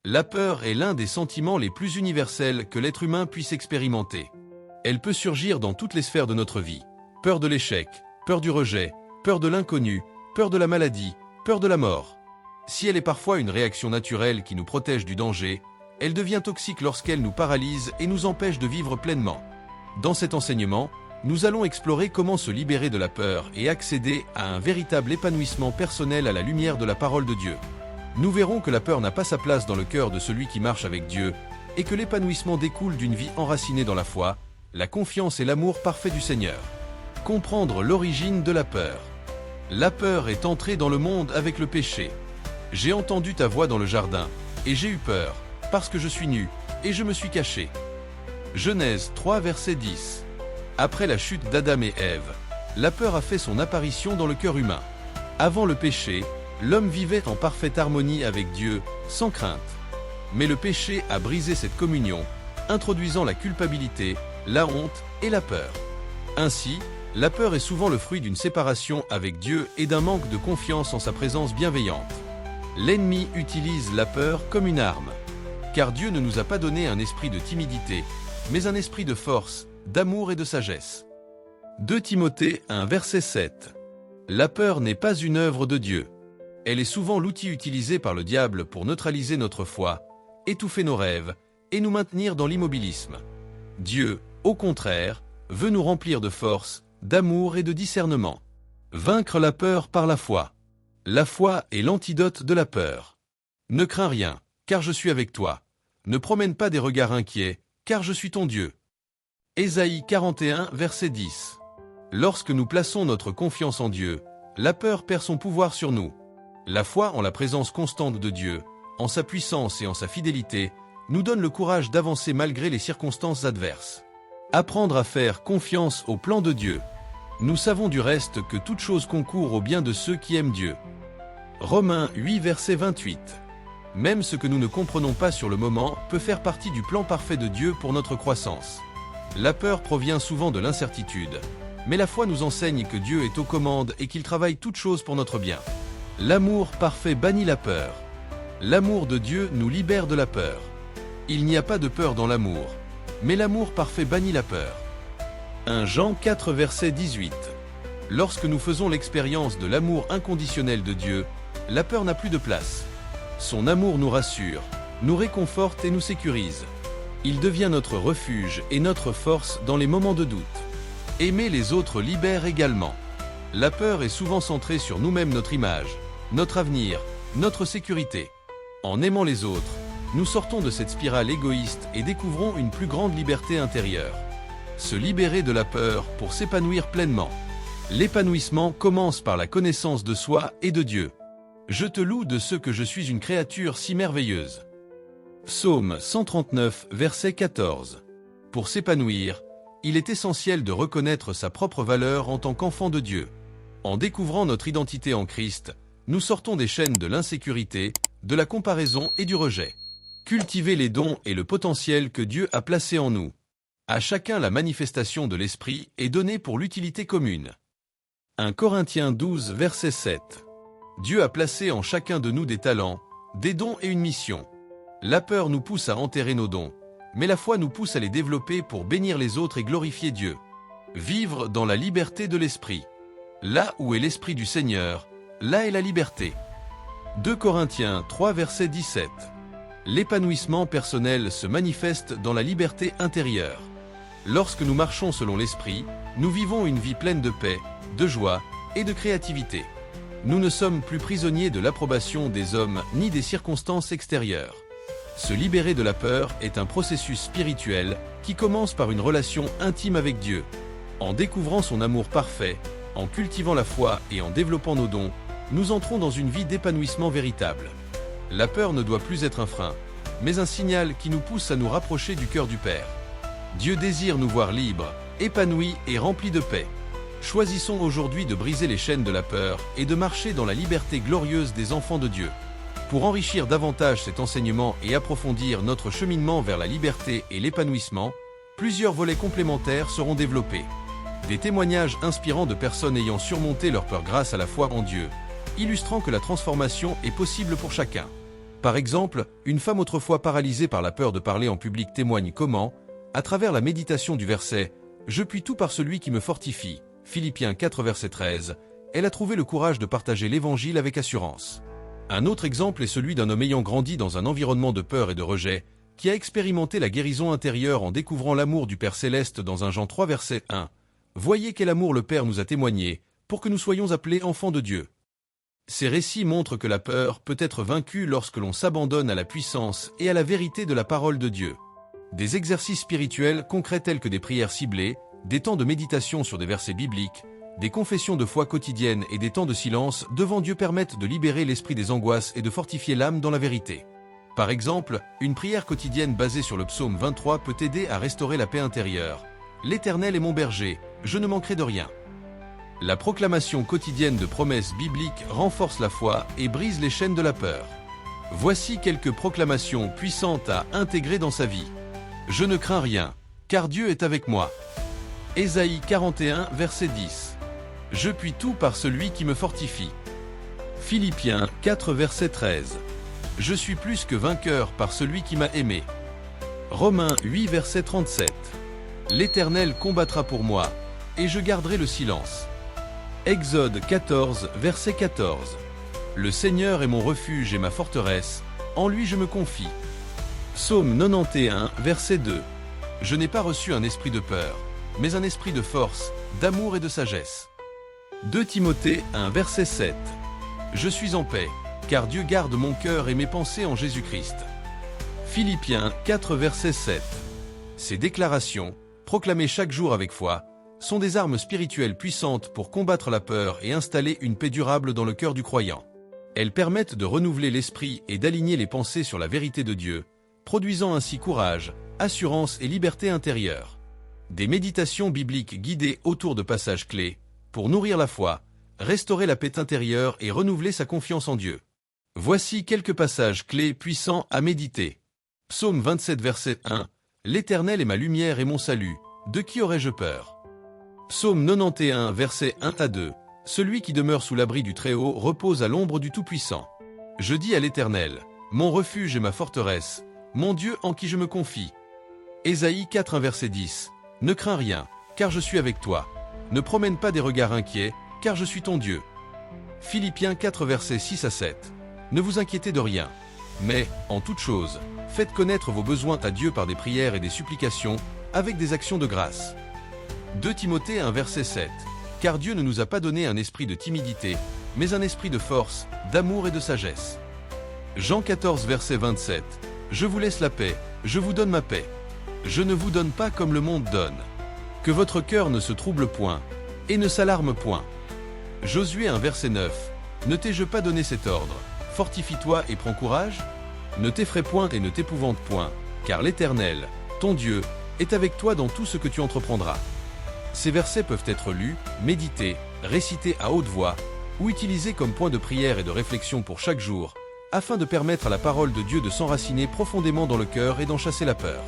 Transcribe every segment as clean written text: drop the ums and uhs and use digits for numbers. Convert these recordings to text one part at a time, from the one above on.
La peur est l'un des sentiments les plus universels que l'être humain puisse expérimenter. Elle peut surgir dans toutes les sphères de notre vie. Peur de l'échec, peur du rejet, peur de l'inconnu, peur de la maladie, peur de la mort. Si elle est parfois une réaction naturelle qui nous protège du danger, elle devient toxique lorsqu'elle nous paralyse et nous empêche de vivre pleinement. Dans cet enseignement, nous allons explorer comment se libérer de la peur et accéder à un véritable épanouissement personnel à la lumière de la parole de Dieu. Nous verrons que la peur n'a pas sa place dans le cœur de celui qui marche avec Dieu et que l'épanouissement découle d'une vie enracinée dans la foi, la confiance et l'amour parfait du Seigneur. Comprendre l'origine de la peur. La peur est entrée dans le monde avec le péché. J'ai entendu ta voix dans le jardin, et j'ai eu peur, parce que je suis nu, et je me suis caché. Genèse 3, verset 10. Après la chute d'Adam et Ève, la peur a fait son apparition dans le cœur humain. Avant le péché, l'homme vivait en parfaite harmonie avec Dieu, sans crainte. Mais le péché a brisé cette communion, introduisant la culpabilité, la honte et la peur. Ainsi, la peur est souvent le fruit d'une séparation avec Dieu et d'un manque de confiance en sa présence bienveillante. L'ennemi utilise la peur comme une arme. Car Dieu ne nous a pas donné un esprit de timidité, mais un esprit de force, d'amour et de sagesse. 2 Timothée 1, verset 7. La peur n'est pas une œuvre de Dieu. Elle est souvent l'outil utilisé par le diable pour neutraliser notre foi, étouffer nos rêves et nous maintenir dans l'immobilisme. Dieu, au contraire, veut nous remplir de force, d'amour et de discernement. Vaincre la peur par la foi. La foi est l'antidote de la peur. Ne crains rien, car je suis avec toi. Ne promène pas des regards inquiets, car je suis ton Dieu. Ésaïe 41, verset 10. Lorsque nous plaçons notre confiance en Dieu, la peur perd son pouvoir sur nous. La foi en la présence constante de Dieu, en sa puissance et en sa fidélité, nous donne le courage d'avancer malgré les circonstances adverses. Apprendre à faire confiance au plan de Dieu. Nous savons du reste que toute chose concourt au bien de ceux qui aiment Dieu. Romains 8, verset 28. Même ce que nous ne comprenons pas sur le moment peut faire partie du plan parfait de Dieu pour notre croissance. La peur provient souvent de l'incertitude, mais la foi nous enseigne que Dieu est aux commandes et qu'il travaille toutes choses pour notre bien. L'amour parfait bannit la peur. L'amour de Dieu nous libère de la peur. Il n'y a pas de peur dans l'amour, mais l'amour parfait bannit la peur. 1 Jean 4, verset 18. Lorsque nous faisons l'expérience de l'amour inconditionnel de Dieu, la peur n'a plus de place. Son amour nous rassure, nous réconforte et nous sécurise. Il devient notre refuge et notre force dans les moments de doute. Aimer les autres libère également. La peur est souvent centrée sur nous-mêmes, notre image, notre avenir, notre sécurité. En aimant les autres, nous sortons de cette spirale égoïste et découvrons une plus grande liberté intérieure. Se libérer de la peur pour s'épanouir pleinement. L'épanouissement commence par la connaissance de soi et de Dieu. Je te loue de ce que je suis une créature si merveilleuse. Psaume 139, verset 14. Pour s'épanouir, il est essentiel de reconnaître sa propre valeur en tant qu'enfant de Dieu. En découvrant notre identité en Christ, nous sortons des chaînes de l'insécurité, de la comparaison et du rejet. Cultiver les dons et le potentiel que Dieu a placés en nous. À chacun la manifestation de l'Esprit est donnée pour l'utilité commune. 1 Corinthiens 12, verset 7. Dieu a placé en chacun de nous des talents, des dons et une mission. La peur nous pousse à enterrer nos dons, mais la foi nous pousse à les développer pour bénir les autres et glorifier Dieu. Vivre dans la liberté de l'Esprit. Là où est l'Esprit du Seigneur, là est la liberté. 2 Corinthiens 3, verset 17. L'épanouissement personnel se manifeste dans la liberté intérieure. Lorsque nous marchons selon l'Esprit, nous vivons une vie pleine de paix, de joie et de créativité. Nous ne sommes plus prisonniers de l'approbation des hommes ni des circonstances extérieures. Se libérer de la peur est un processus spirituel qui commence par une relation intime avec Dieu. En découvrant son amour parfait, en cultivant la foi et en développant nos dons, nous entrons dans une vie d'épanouissement véritable. La peur ne doit plus être un frein, mais un signal qui nous pousse à nous rapprocher du cœur du Père. Dieu désire nous voir libres, épanouis et remplis de paix. Choisissons aujourd'hui de briser les chaînes de la peur et de marcher dans la liberté glorieuse des enfants de Dieu. Pour enrichir davantage cet enseignement et approfondir notre cheminement vers la liberté et l'épanouissement, plusieurs volets complémentaires seront développés. Des témoignages inspirants de personnes ayant surmonté leur peur grâce à la foi en Dieu, illustrant que la transformation est possible pour chacun. Par exemple, une femme autrefois paralysée par la peur de parler en public témoigne comment, à travers la méditation du verset « Je puis tout par celui qui me fortifie » Philippiens 4 verset 13, elle a trouvé le courage de partager l'évangile avec assurance. Un autre exemple est celui d'un homme ayant grandi dans un environnement de peur et de rejet, qui a expérimenté la guérison intérieure en découvrant l'amour du Père Céleste dans 1 Jean 3 verset 1. Voyez quel amour le Père nous a témoigné, pour que nous soyons appelés enfants de Dieu. Ces récits montrent que la peur peut être vaincue lorsque l'on s'abandonne à la puissance et à la vérité de la parole de Dieu. Des exercices spirituels concrets tels que des prières ciblées, des temps de méditation sur des versets bibliques, des confessions de foi quotidiennes et des temps de silence devant Dieu permettent de libérer l'esprit des angoisses et de fortifier l'âme dans la vérité. Par exemple, une prière quotidienne basée sur le psaume 23 peut aider à restaurer la paix intérieure. « L'Éternel est mon berger, je ne manquerai de rien ». La proclamation quotidienne de promesses bibliques renforce la foi et brise les chaînes de la peur. Voici quelques proclamations puissantes à intégrer dans sa vie. « Je ne crains rien, car Dieu est avec moi ». Ésaïe 41, verset 10. « Je puis tout par celui qui me fortifie ». Philippiens 4, verset 13. « Je suis plus que vainqueur par celui qui m'a aimé ». Romains 8, verset 37. « L'Éternel combattra pour moi, et je garderai le silence ». Exode 14, verset 14. « Le Seigneur est mon refuge et ma forteresse, en lui je me confie ». Psaume 91, verset 2. « Je n'ai pas reçu un esprit de peur, mais un esprit de force, d'amour et de sagesse ». 2 Timothée 1, verset 7. « Je suis en paix, car Dieu garde mon cœur et mes pensées en Jésus-Christ ». Philippiens 4, verset 7. Ces déclarations, proclamées chaque jour avec foi, sont des armes spirituelles puissantes pour combattre la peur et installer une paix durable dans le cœur du croyant. Elles permettent de renouveler l'esprit et d'aligner les pensées sur la vérité de Dieu, produisant ainsi courage, assurance et liberté intérieure. Des méditations bibliques guidées autour de passages clés, pour nourrir la foi, restaurer la paix intérieure et renouveler sa confiance en Dieu. Voici quelques passages clés puissants à méditer. Psaume 27 verset 1. « L'Éternel est ma lumière et mon salut, de qui aurais-je peur ?» Psaume 91 verset 1 à 2. « Celui qui demeure sous l'abri du Très-Haut repose à l'ombre du Tout-Puissant. Je dis à l'Éternel, mon refuge et ma forteresse, mon Dieu en qui je me confie. » Ésaïe 4 verset 10. « Ne crains rien, car je suis avec toi. Ne promène pas des regards inquiets, car je suis ton Dieu. » Philippiens 4 versets 6 à 7. « Ne vous inquiétez de rien, mais, en toute chose, faites connaître vos besoins à Dieu par des prières et des supplications, avec des actions de grâce. » 2 Timothée 1 verset 7. « Car Dieu ne nous a pas donné un esprit de timidité, mais un esprit de force, d'amour et de sagesse. » Jean 14 verset 27. « Je vous laisse la paix, je vous donne ma paix. Je ne vous donne pas comme le monde donne. Que votre cœur ne se trouble point, et ne s'alarme point. » Josué 1 verset 9. « Ne t'ai-je pas donné cet ordre? Fortifie-toi et prends courage. Ne t'effraie point et ne t'épouvante point, car l'Éternel, ton Dieu, est avec toi dans tout ce que tu entreprendras. » Ces versets peuvent être lus, médités, récités à haute voix, ou utilisés comme point de prière et de réflexion pour chaque jour, afin de permettre à la parole de Dieu de s'enraciner profondément dans le cœur et d'en chasser la peur.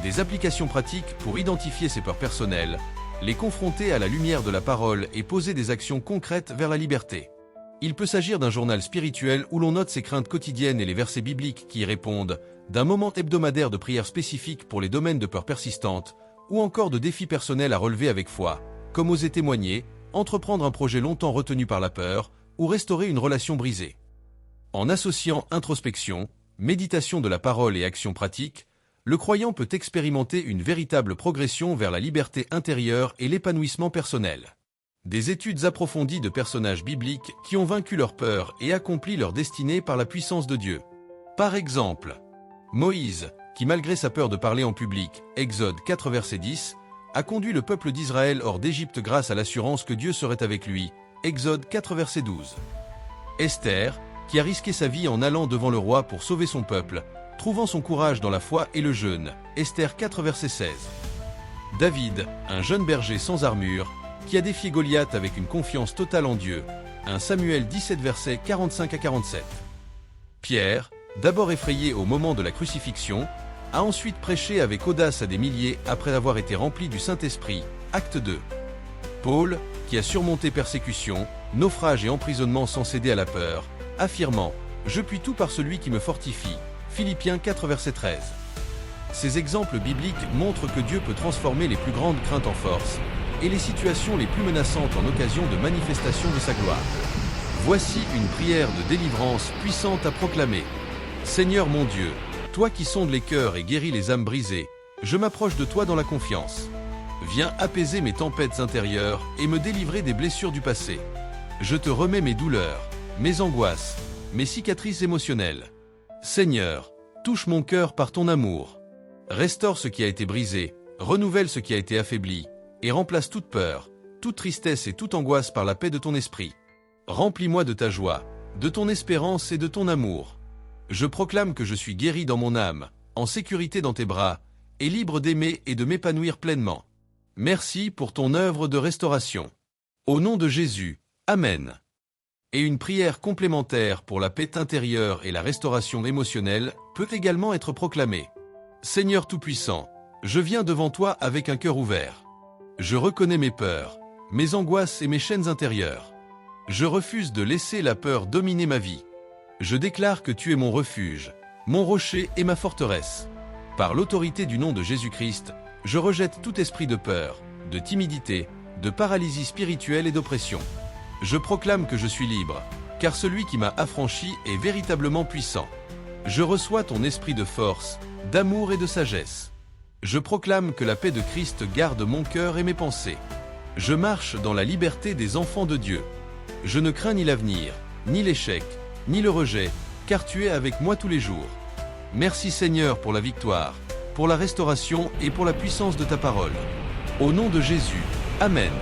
Des applications pratiques pour identifier ces peurs personnelles, les confronter à la lumière de la parole et poser des actions concrètes vers la liberté. Il peut s'agir d'un journal spirituel où l'on note ses craintes quotidiennes et les versets bibliques qui y répondent, d'un moment hebdomadaire de prière spécifique pour les domaines de peur persistantes, ou encore de défis personnels à relever avec foi, comme oser témoigner, entreprendre un projet longtemps retenu par la peur, ou restaurer une relation brisée. En associant introspection, méditation de la parole et action pratique, le croyant peut expérimenter une véritable progression vers la liberté intérieure et l'épanouissement personnel. Des études approfondies de personnages bibliques qui ont vaincu leur peur et accompli leur destinée par la puissance de Dieu. Par exemple, Moïse, qui malgré sa peur de parler en public, Exode 4 verset 10, a conduit le peuple d'Israël hors d'Égypte grâce à l'assurance que Dieu serait avec lui, Exode 4 verset 12. Esther, qui a risqué sa vie en allant devant le roi pour sauver son peuple, trouvant son courage dans la foi et le jeûne, Esther 4 verset 16. David, un jeune berger sans armure, qui a défié Goliath avec une confiance totale en Dieu, 1 Samuel 17 versets 45 à 47. Pierre, d'abord effrayé au moment de la crucifixion, a ensuite prêché avec audace à des milliers après avoir été rempli du Saint-Esprit, Acte 2. Paul, qui a surmonté persécutions, naufrages et emprisonnements sans céder à la peur, affirmant Je puis tout par celui qui me fortifie. Philippiens 4 verset 13. Ces exemples bibliques montrent que Dieu peut transformer les plus grandes craintes en force et les situations les plus menaçantes en occasion de manifestations de sa gloire. Voici une prière de délivrance puissante à proclamer. Seigneur mon Dieu, toi qui sondes les cœurs et guéris les âmes brisées, je m'approche de toi dans la confiance. Viens apaiser mes tempêtes intérieures et me délivrer des blessures du passé. Je te remets mes douleurs, mes angoisses, mes cicatrices émotionnelles. Seigneur, touche mon cœur par ton amour. Restaure ce qui a été brisé, renouvelle ce qui a été affaibli, et remplace toute peur, toute tristesse et toute angoisse par la paix de ton esprit. Remplis-moi de ta joie, de ton espérance et de ton amour. Je proclame que je suis guéri dans mon âme, en sécurité dans tes bras, et libre d'aimer et de m'épanouir pleinement. Merci pour ton œuvre de restauration. Au nom de Jésus, Amen. Et une prière complémentaire pour la paix intérieure et la restauration émotionnelle peut également être proclamée. Seigneur Tout-Puissant, je viens devant toi avec un cœur ouvert. Je reconnais mes peurs, mes angoisses et mes chaînes intérieures. Je refuse de laisser la peur dominer ma vie. Je déclare que tu es mon refuge, mon rocher et ma forteresse. Par l'autorité du nom de Jésus-Christ, je rejette tout esprit de peur, de timidité, de paralysie spirituelle et d'oppression. Je proclame que je suis libre, car celui qui m'a affranchi est véritablement puissant. Je reçois ton esprit de force, d'amour et de sagesse. Je proclame que la paix de Christ garde mon cœur et mes pensées. Je marche dans la liberté des enfants de Dieu. Je ne crains ni l'avenir, ni l'échec, ni le rejet, car tu es avec moi tous les jours. Merci Seigneur pour la victoire, pour la restauration et pour la puissance de ta parole. Au nom de Jésus, Amen.